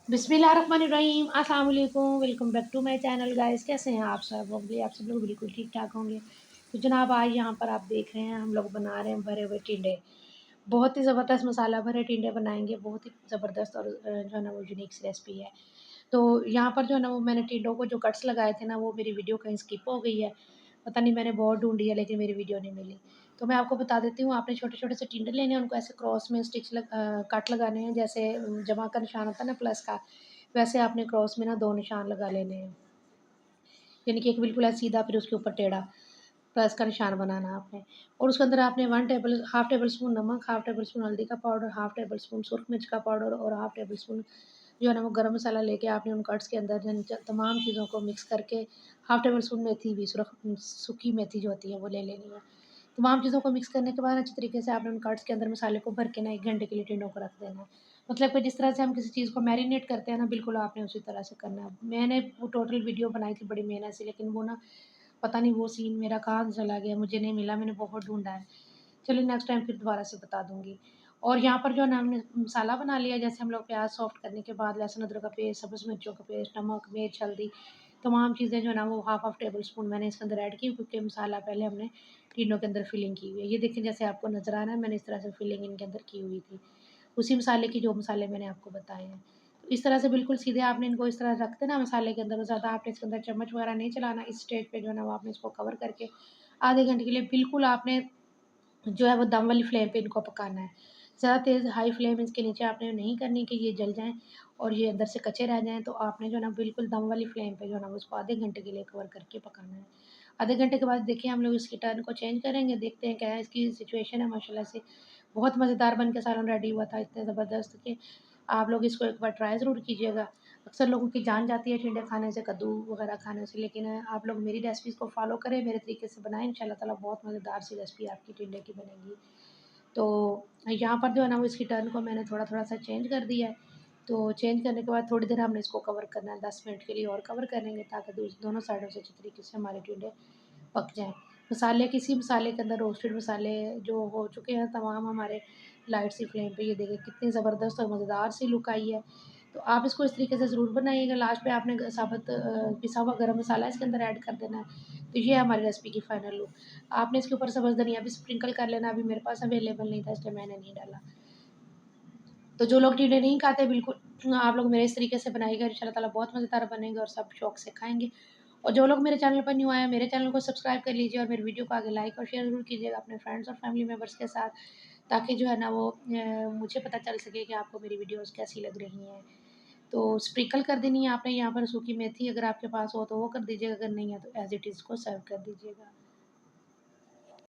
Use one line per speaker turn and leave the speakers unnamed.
बिस्मिल्लाहिर्रहमानिर्रहीम अस्सलाम वालेकुम। Welcome back to my channel guys. कैसे हैं आप सब? होंगे आप सब लोग बिल्कुल ठीक ठाक होंगे। तो जनाब आज यहाँ पर आप देख रहे हैं हम लोग बना रहे हैं भरे हुए टिंडे। बहुत ही ज़बरदस्त मसाला भरे टिंडे बनाएंगे, बहुत ही ज़बरदस्त और जो है ना वो यूनिक सी रेसिपी है। तो यहाँ पर जो है ना वो मैंने टिंडों को जो कट्स लगाए थे ना वो मेरी वीडियो कहीं स्किप हो गई है। पता नहीं मैंने बहुत ढूंढी है लेकिन मेरी वीडियो नहीं मिली। तो मैं आपको बता देती हूँ, आपने छोटे छोटे से टिंडे लेने हैं, उनको ऐसे क्रॉस में कट लगाने हैं, जैसे जमा का निशान होता है ना प्लस का, वैसे आपने क्रॉस में ना 2 निशान लगा लेने हैं। यानी कि एक बिल्कुल ऐसे सीधा, फिर उसके ऊपर टेढ़ा, प्लस का निशान बनाना है आपने। और उसके अंदर आपने 1 हाफ़ टेबल स्पून नमक, हाफ़ टेबल स्पून हल्दी का पाउडर, हाफ़ टेबल स्पून सुरख मिर्च का पाउडर और हाफ़ टेबल स्पून जो है ना वो गरम मसाला लेके आपने उन कट्स के अंदर तमाम चीज़ों को मिक्स करके, हाफ़ टेबल स्पून मेथी भी सूखी मेथी जो होती है वो ले लेनी है। तमाम चीज़ों को मिक्स करने के बाद अच्छी तरीके से आपने उन कार्ड्स के अंदर मसाले को भर के ना 1 घंटे के लिए टिंडों को रख देना है। मतलब कि जिस तरह से हम किसी चीज़ को मैरिनेट करते हैं ना, बिल्कुल आपने उसी तरह से करना है। मैंने वो टोटल वीडियो बनाई थी बड़ी मेहनत से, लेकिन वो ना पता नहीं वो सीन मेरा कहाँ चला गया, मुझे नहीं मिला, मैंने बहुत ढूँढा है। चलिए नेक्स्ट टाइम फिर दोबारा से बता दूँगी। और यहाँ पर जो है ना हमने मसाला बना लिया, जैसे हम लोग प्याज़ सॉफ्ट करने के बाद लहसुन अदरक का पेस्ट, सब्ज़ मिर्चों का पेस्ट, नमक, मिर्च, हल्दी, तमाम चीज़ें जो है ना वो हाफ़ टेबल स्पून मैंने इसके अंदर ऐड की, क्योंकि मसाला पहले हमने तीनों के अंदर फिलिंग की हुई है। ये देखिए जैसे आपको नज़र आ रहा है, मैंने इस तरह से फिलिंग इनके अंदर की हुई थी। उसी मसाले की जो मसाले मैंने आपको बताए हैं। तो इस तरह से बिल्कुल सीधे आपने इनको इस तरह रख देना मसाले के अंदर, ज़्यादा आपने इसके अंदर चम्मच वगैरह नहीं चलाना। इस स्टेज पे जो है ना वो आपने इसको कवर करके आधे घंटे के लिए बिल्कुल आपने जो है वो दम वाली फ्लेम पे इनको पकाना है। ज़्यादा तेज़ हाई फ्लेम इसके नीचे आपने नहीं करनी कि ये जल जाएँ और ये अंदर से कच्चे रह जाएँ, तो आपने जो है ना बिल्कुल दम वाली फ्लेम पे जो है ना वो इसको आधे घंटे के लिए कवर करके पकाना है। आधे घंटे के बाद देखिए हम लोग इसकी टर्न को चेंज करेंगे, देखते हैं क्या है इसकी सिचुएशन है। माशाल्लाह से बहुत मज़ेदार बन के सालन रेडी हुआ था, इतने ज़बरदस्त कि आप लोग इसको एक बार ट्राई ज़रूर कीजिएगा। अक्सर लोगों की जान जाती है टिंडे खाने से, कद्दू वगैरह खाने से, लेकिन आप लोग मेरी रेसिपीज़ को फ़ॉलो करें, मेरे तरीके से बनाएँ, इंशाल्लाह ताला बहुत मज़ेदार सी रेसिपी आपकी टिंडे की बनेगी। तो यहाँ पर जो है ना वो इसकी टर्न को मैंने थोड़ा-थोड़ा सा चेंज कर दिया है। तो चेंज करने के बाद थोड़ी देर हमने इसको कवर करना है, 10 मिनट के लिए और कवर करेंगे, ताकि दोनों साइडों से अच्छी तरीके से हमारे टिंडे पक जाएँ। मसाले, किसी मसाले के अंदर रोस्टेड मसाले जो हो चुके हैं तमाम हमारे लाइट सी फ्लेम पे, ये देखिए कितनी ज़बरदस्त और मज़ेदार सी लुक आई है। तो आप इसको इस तरीके से ज़रूर बनाइएगा। लास्ट पे आपने साबुत पिसा हुआ गरम मसाला इसके अंदर ऐड कर देना है। तो ये है हमारी रेसिपी की फाइनल लुक। आपने इसके ऊपर सब्ज़ धनिया भी स्प्रिंकल कर लेना, अभी मेरे पास अवेलेबल नहीं था इसलिए मैंने नहीं डाला। तो जो लोग टिंडे नहीं खाते, बिल्कुल आप लोग मेरे इस तरीके से बनाइएगा, इंशाल्लाह ताला बहुत मज़ेदार बनेंगे और सब शौक से खाएँगे। और जो लोग मेरे चैनल पर न्यू आए हैं, मेरे चैनल को सब्सक्राइब कर लीजिए और मेरे वीडियो को आगे लाइक और शेयर ज़रूर कीजिएगा अपने फ्रेंड्स और फैमिली मेंबर्स के साथ, ताकि जो है ना वो मुझे पता चल सके कि आपको मेरी वीडियोज़ कैसी लग रही हैं। तो स्प्रिंकल कर देनी है आपने यहाँ पर सूखी मेथी, अगर आपके पास हो तो वो कर दीजिएगा, अगर नहीं है तो एज़ इट इज़ को सर्व कर दीजिएगा।